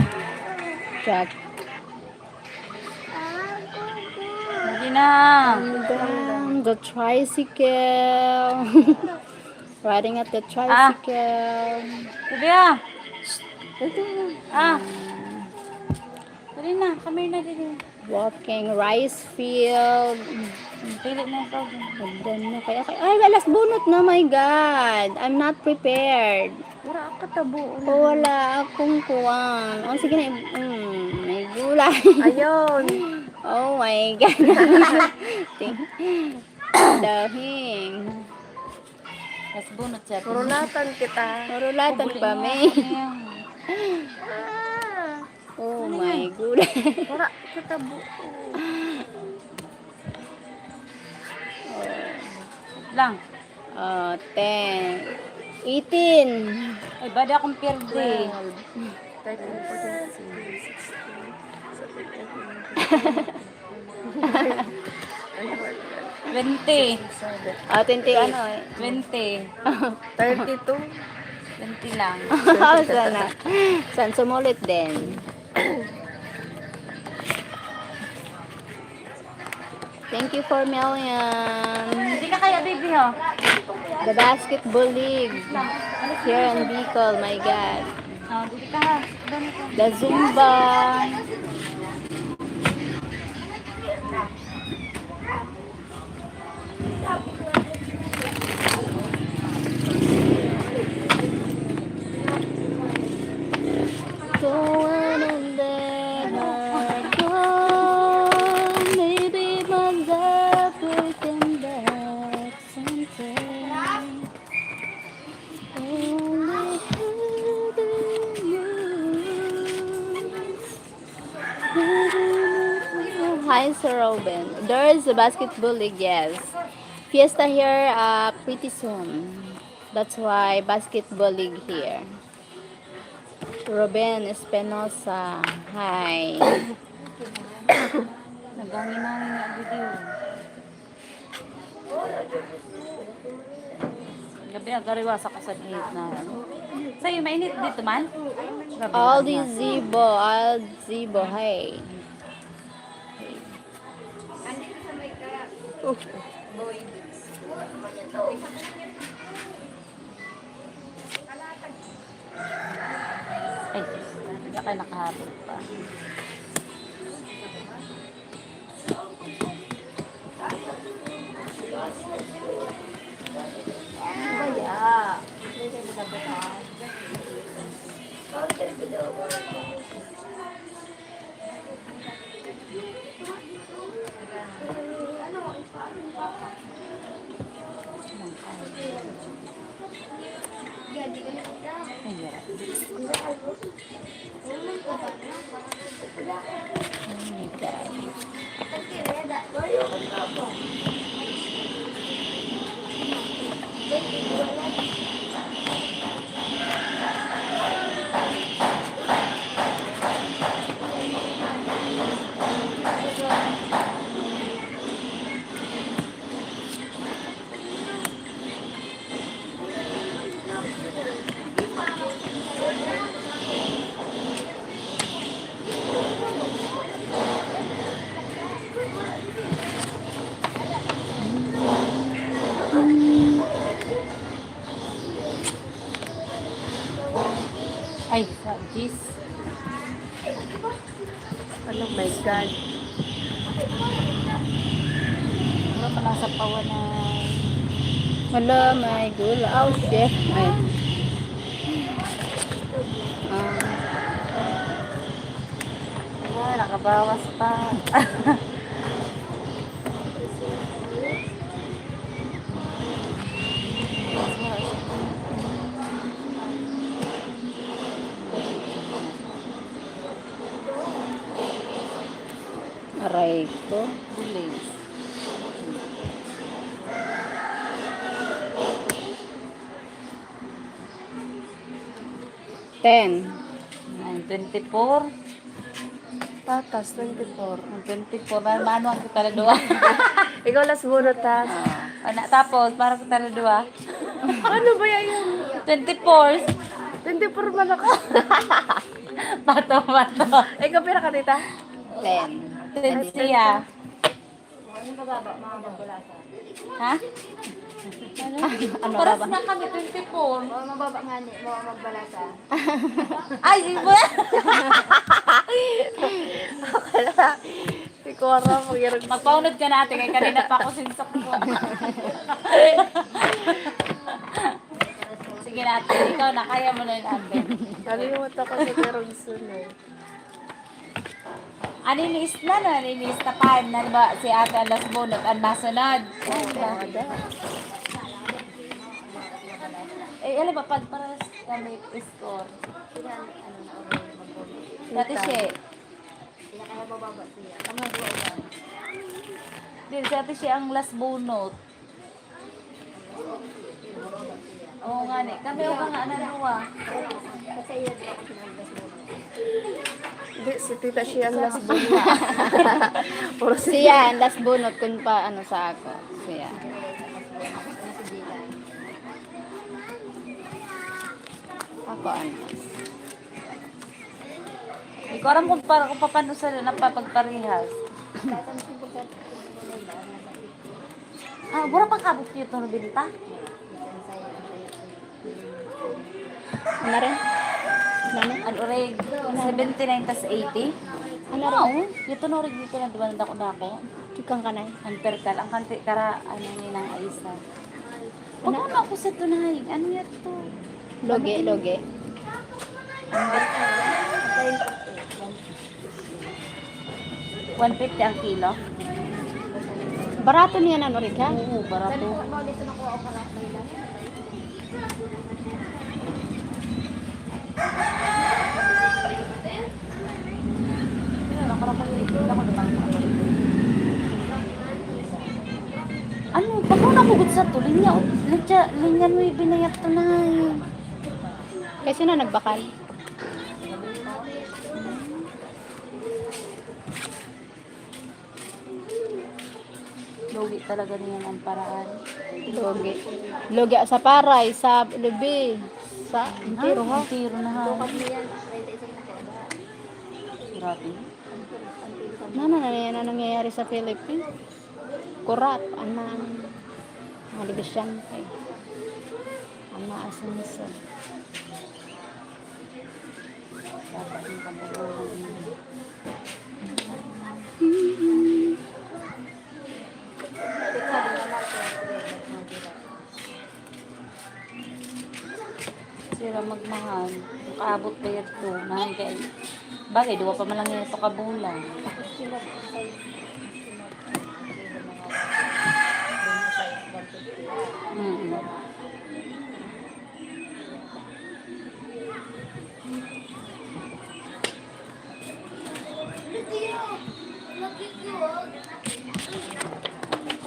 Jack. Hindi na. The tricycle. Riding at the tricycle. Sabi ah. Ah. Dali na. Kami na dito. Walking rice field. Pili na ikaw. Magdan na. Ay, alas bunot na. My God. I'm not prepared. Wala ka tabo. Oh, wala akong kuwang. Oh, sige na. May gulay. Ayun. Oh my God. Dahing. Tapos bunot siya. Kurulatan kita. Marulatan pa, may. Oh my gulay. Wala ka tabo. Lang. 10. 18. Ay, bada akong perde. 20. 20 ano eh. 20. 32. 20 lang. Sana. San sumulit din. Thank you for million. Hindi ka kaya, baby, ha? The basketball league. Here in Bicol, my God. Oh, hindi ka, ha? Doon ka. The Zumba. Go on and let her go. Maybe my love will come back someday. Only you. Hi, Sir Robin. There is a basketball league, yes. Fiesta here pretty soon. That's why basketball league here. Robin Espinosa. Hi. Nagangin-hangin nga video. Gabi agariwas ako sa init na. Sa'yo, mainit dito man? Gabi Aldi lang. Zibo. Aldi Zibo. Hey. Ay, hindi kayo nakahabol pa. Ay, hirap. Ay, jeez. Oh my God. Wala pa nasa pawanay. Wala, my gula. Oh, shit. Ay. Ay, nakabawas pa. Aray ko. Bulis. Ten. 24. Tatas, 24. 24. Mano ang kita na dua. Ikaw last bunot, tas. Tapos, para kita na dua. Ano ba yan? 24. 24 man ako. Bato. Ikaw pira ka, tita? 10. 10 siya. Ha? Ano Paras ba? na kami, 24. Mababa nga ni, magbalasa. Ay, iba! Si Cora, mag-irag. Magpaunod ka natin, kaya kanina pa ako sinsok mo. Sige natin, ikaw na, kaya mo na yung natin. Nalimutan ko sa Terogson eh. Aninis na no, aninis na pa, na ba si ate alas bunot, ang masunod. Eh, alam ba, pag para kami score. Dati siya. Hindi, si ate siya ang last bunot. Oo nga ni. Kami o ka nga naluwa. Hindi, si tita siya ang last bunot. Puro si Siya, ang last bunot kung pa ano sa ako. Siya. Ako ano. Hindi ko alam kung paano sila napapagparehas. Mura pa kabot yun ito na binita. Ano rin? Ano? Ano rin? 79 tas 80? Ano Oo. rin? Ito na rin dito na diba nandako-dako. Ikang kanay. Ang perkal. Ang kanti kara ano ni nang Aisa. Pag ano ako sa tunay. Ano yan to? Loge, loge. 150 ang kilo? Barato niya ano rin ka? Oo, barato. Ano, pag mo nakugot sa to, linyan mo yung binayat to na yun. Kasi na nagbakal. Logi talaga niyan ang paraan. Loge. Loge sa paray, sa lubi. Sa Tiro ha? Tiro na ha. Grabe. Ano na yan ang nangyayari sa Philippines? Kurap, mga negosyante. Ang maasenso. Dapat yung pagbabago niya. Sira magmahal. Makaabot pa yan to. Bagay, duwa pa man lang yan ito kabulan.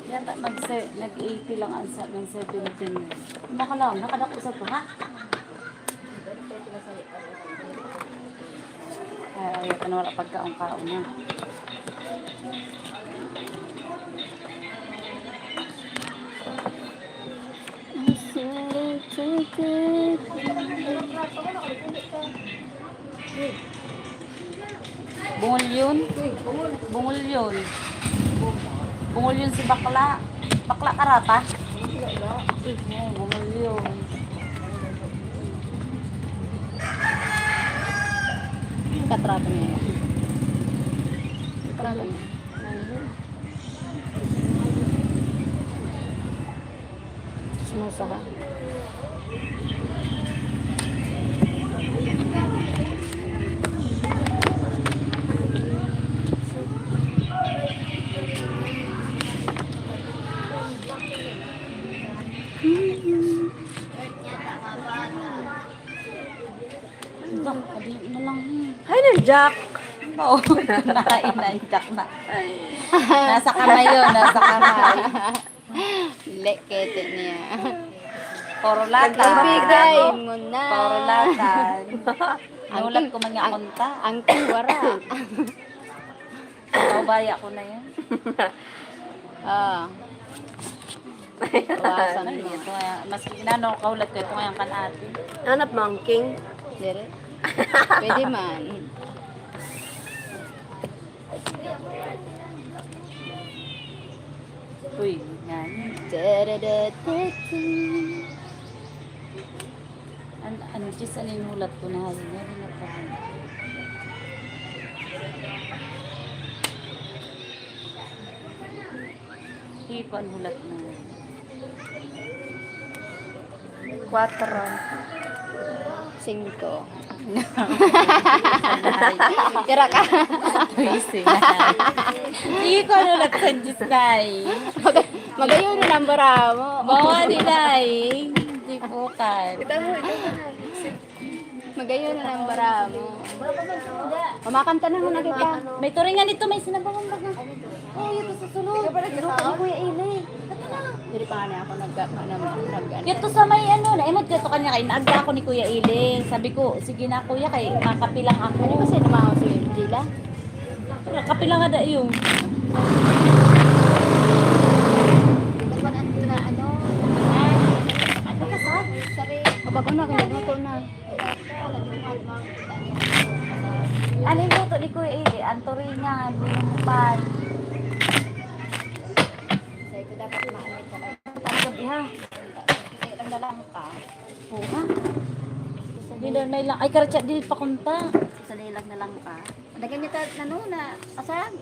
Yata nag-80 lang ang sa ng 17. Makalam, nakadako sa to, ha? Ay, ayoko na wala pagkaong-kaong na. Bungol yun? Bungol yun. Bungol yun si bakla. Bakla karata? Oo, bungol yun. Katrato niya yan. Katrato niya. Sumusa ka. Bang, kadi na lang. Ay, na Jack! Oo, nainanjak na. Nasa kamay yun, nasa kamay. Lekete niya. Puro latan. Ibigay mo na. Puro latan. Nulat ko man nga konta. Ang wara. Paubaya ko na yan. Ah. Tawasan Ay, mo. ito nga, mas inano kaulat ko ito nga yung kanati. Hanap mangking. Dire. Pwede man. Uy, yan. Da-da-da-da-da. Ano, Diyos, ano yung hulat ko na halin? Yan na pa. Hindi ko ang hulat na. 4. 5. Tira ka. Twisting na. Hindi ko ang hulat sa Diyos, Nay. Magayon na ang bara mo. Bawa ni Nay. Hindi po kan. Magayon na ang bara mo. Kumakanta na muna kita. May turingan dito, may sinabawang baga. Oh, ito sa sulod. Luto ni Kuya Ili. Dili pa nga ako nag Ito sa may ano, naimod ka to kanya kay naagda ako ni Kuya Ili. Sabi ko, sige na kuya kay makapilang ako. Ano kasi namahaw si Gila? Kapilang nga da yung. Kapag ko na, kinagluto na. Ano yung luto ni Kuya Ili? Antoringan, binupan. Sa ito dapat makamit ka kayo. Gabi ha. Ilang na lang ka. Oo ha. Dili may lang. Ay karatsa dili pa kunta. Sa nilag na lang pa. Nagyan niya na no na asang.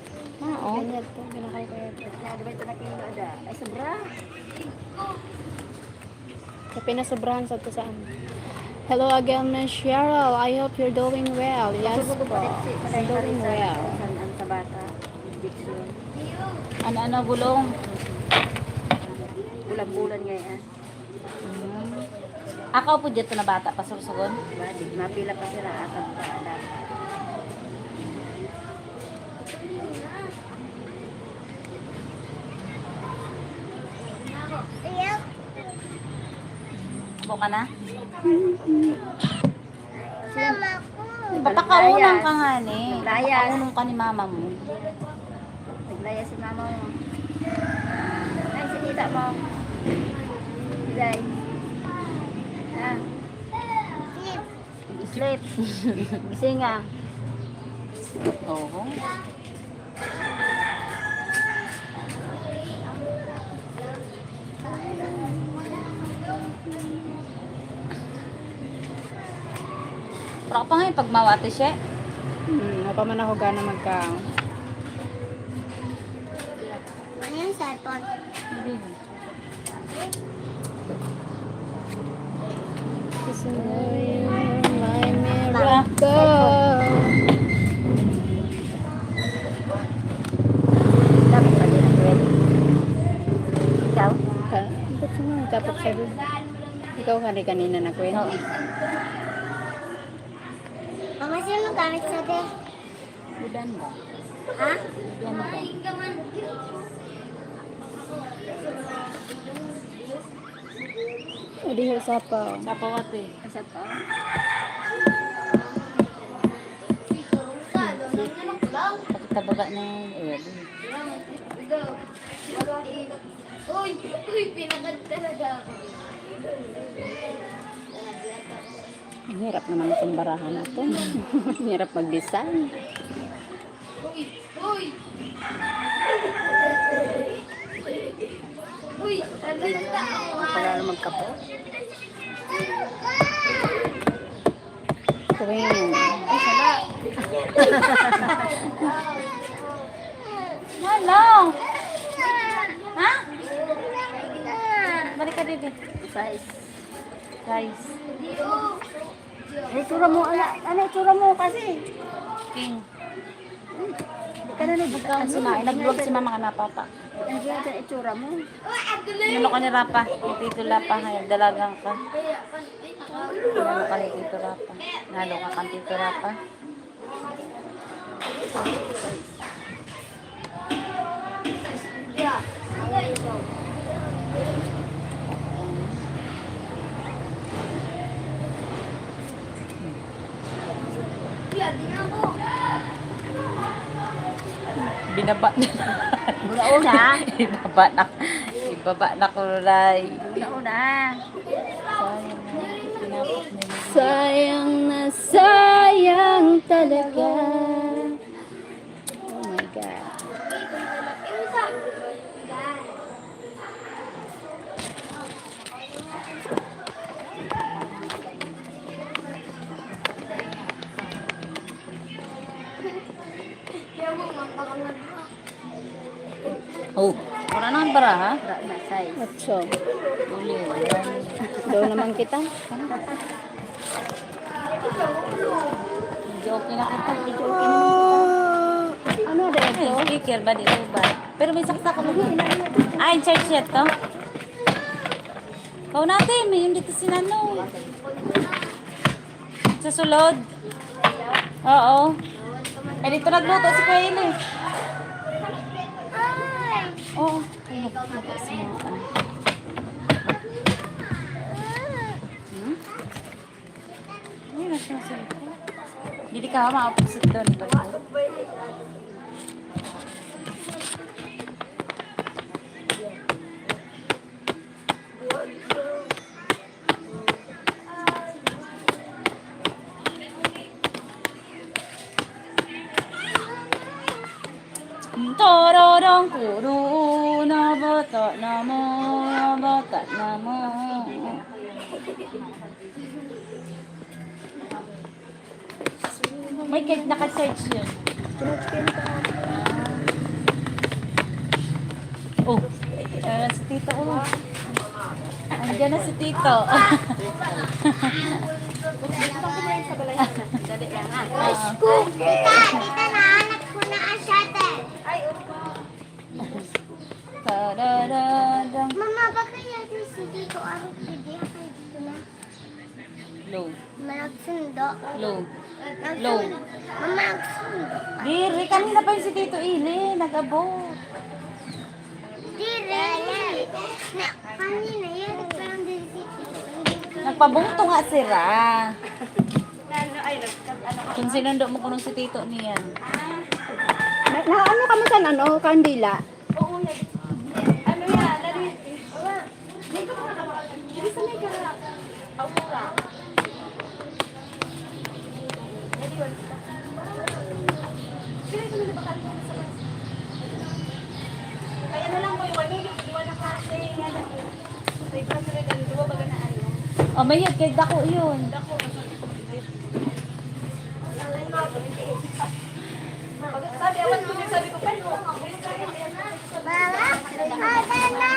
Oo. Ganyan to, ginakay ko yan. Kaya diba ito na kinada? Ay sobra. Sa pinasobrahan sa to saan. Hello again, Miss Cheryl. I hope you're doing well. Yes po. I'm doing well. Sa bata. Dixon. Ano gulong. Bulan-bulan ngayon. Ako po dito na bata pasursugon. Diba? Di mapila pa sila atang bata. Buka na. Mama ko. Papakaunang ka nga ni. Layas. Papakaunang ka ni mama mo. Naglaya si mama mo. Ay, si tita mo. Day. Ah. Sleep. Gising nga. Oo. Pero pa ngayon pag mawati siya. Napaman ako gana magka. Ano yung cellphone? My miracle. Dapat pa din ang pwede. Ikaw? Ba't mo tapos sabi? Ikaw kanina na kwento. Mama, sino gamit sa de? Budan ba? Ha? Budan ba? O di sa pa. Sa pawati. Asa pa? Pagkitabaga na yun. Uy, pinagad talaga ako. Ang hirap naman itong barahan na ito. Ang hirap mag-design. Uy, naganda ako. Para magkapo. Queen. Hello! Ha? Balik ka dito. Size. Guys. Ay, itsura mo. Ano itsura mo kasi? King. Hindi ka na nagbukaw Ang sinain. Nag-vlog si mama ka na papa. Ang ganda ang itsura mo. Nilo ka ni Rapa. Ni Tito Lapa. Dalagang ka. Nalo ka ni Tito Rapa. Nalo ka kang Tito Rapa. Binaba na. Una-una. Ibaba na ko ray. Una-una. Sayang na sayang talaga. Oh my God. Oh, wala naman para ha? Na size. Otso. Uli. Daw naman kita. Medyo okay na kita. Ano ba ito? Speaker ba dito ba? Pero may saksa ko mo. Ah, in charge set to? Kau natin, may yung dito si Nano. Sa sulod. Oo. Eh, dito nagluto si Kuya Ili. Oo. Ay, nagpapas mo. Ay, nasa cellphone. Hindi ka maapusit doon. Tororong kuro na bata na mo, na bata na mo. May naka-search yun. Oh, si Tito. Oh. Andiyan na si Tito. Dali lang ha. Cookie ka! Hinahanap ko na ang shuttle. Tadadadang. Mama, baka natin si Tito Aro pwede ako dito na. Low. Magsundo. Low. Low. Mama, magsundo. Diri, kanina pa yung si Tito Ili. Nag-abot. Dire. Na, kanina yun. Parang din si Tito. Nagpabungto nga sira. Kung sinundo mo kunong si Tito niyan. Na ano ka mo sa ano, kandila? Oh, may hit kay dako yun. Mama, ada na.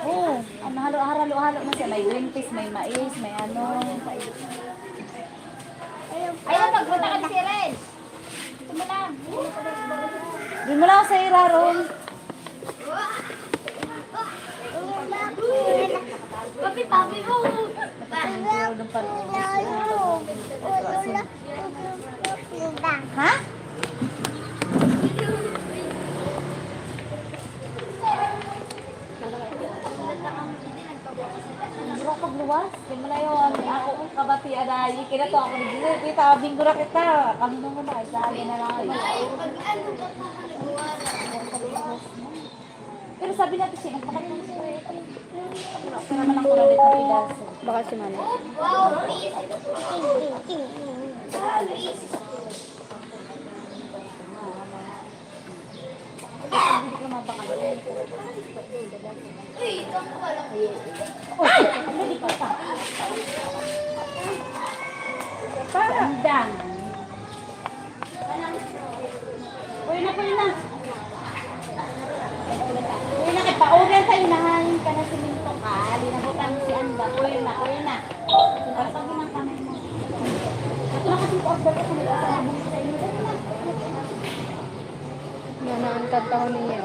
Oh, ano halo-halo na siya. May green peas, may mais, may ano. Ayun, magpunta ka na si Ren. Di mo lang sa iraron. Papi, papi mo. Ha? Hindi ako pagluwas. Hindi mo na yun. Ako kung kabati aday. Kina to ako nagdili. Kita, bingo na kita. Kami nung muna. Isali na lang kayo. Pero sabi natin siya, nagpakalit siya. Pero naman lang ko na dito pidaso. Baka si Mami. Hindi ko mapakalit. Hindi pa pa. Pandang. Uy na. Uy na, kipa-order sa inahanin ka na si Minto ka. Linabutan si Anda. Uy na. Ang pag ng kamay mo. Ito na kasi order ko sa mga sa inyo. Yan ang kanta ko niya.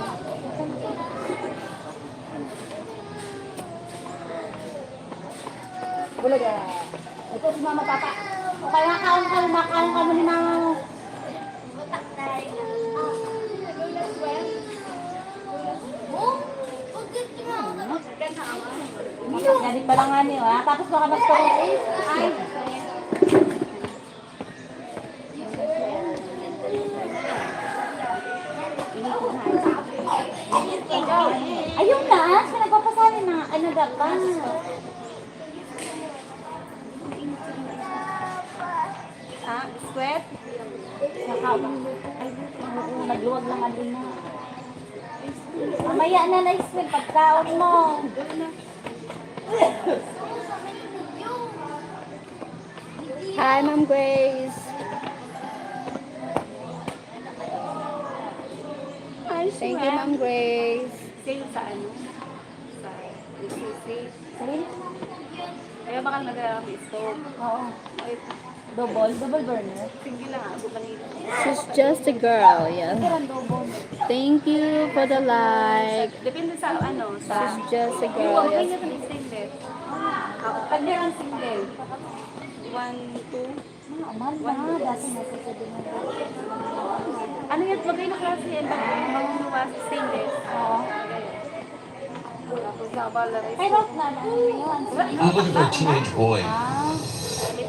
Bulaga. Ito si Mama Papa. O kaya makaon ka mo ni Mama mo. Jadi pa lang nga niyo, ha? Tapos baka mas ko. Ay. Ayun na, nagpapasanin na. Ano dapat? Ah, sweat? Nagluwag lang ang na. Mamaya na na sweat pagkaon mo. Hi, Ma'am Grace. Thank you, Ma'am Grace. Sale sa ano? Sa sale. Sale? Kaya baka nag-stove. Oo. Double burner. Sige lang, abot lang ito. She's just a girl, yeah. Parang double. Thank you for the like. Depende sa ano, sa... She's just a girl, Yung okay yes. na ito stainless. Pag meron single. 1, 2. Amal na, dati nasa sa din. Ano yan? Bagay na klase yan. Mangunuwa sa stainless. Oo. Tapos nakabala rin. Pero na, ano yun? I'm looking for a teenage boy. Ah,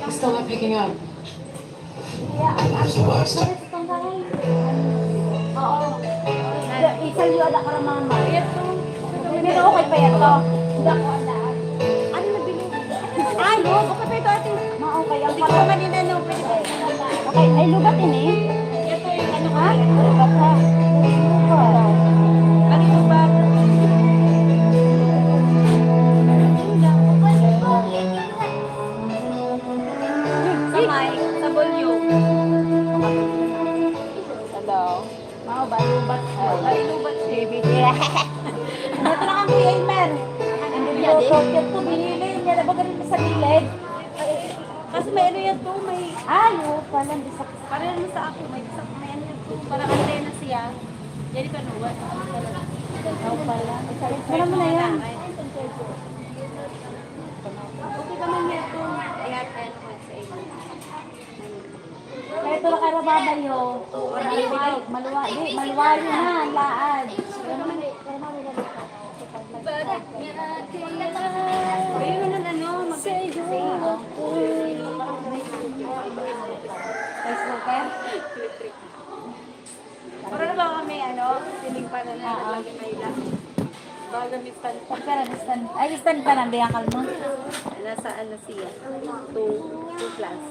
He's still not picking up. yeah, Where's the last time? Oo. Isang yun ka ng mama. Kaya to. Pero okay pa yan to. Hindi ako alam. Ano nabili? Ah, no. Okay pa ito ating. Okay, ang Hindi ko pala. naman din ano. Okay, ay lugat din eh. Ito yung ano ka? Lugat ha. Lugat. Ano yung ba? Sa mic, sa volume. Hello. Mau ba lugat? Ay, lubat siya. Ito na kang Kuya Imer. Ang bibiyot to, binili niya na ba ganun sa gilid? Kasi may ano yan to, may... Ay, pala, bisa. Parang ano sa ako, may ano yan to. Parang antena siya. Yan ito, ano, what? Pala. Wala mo na yan. Okay naman yan to. Ayan, 10.8. Kaya ito lang kaya babayo. Maluwali na, ang laad. Ayun na ano, mag-say. Rice cooker? Para na ba kami, ano, siling pa na lagi may ilang. Baga mistan pa. Pero stand. Ay, stand pa ng biyakal mo. Nasa ano siya? 2 plus.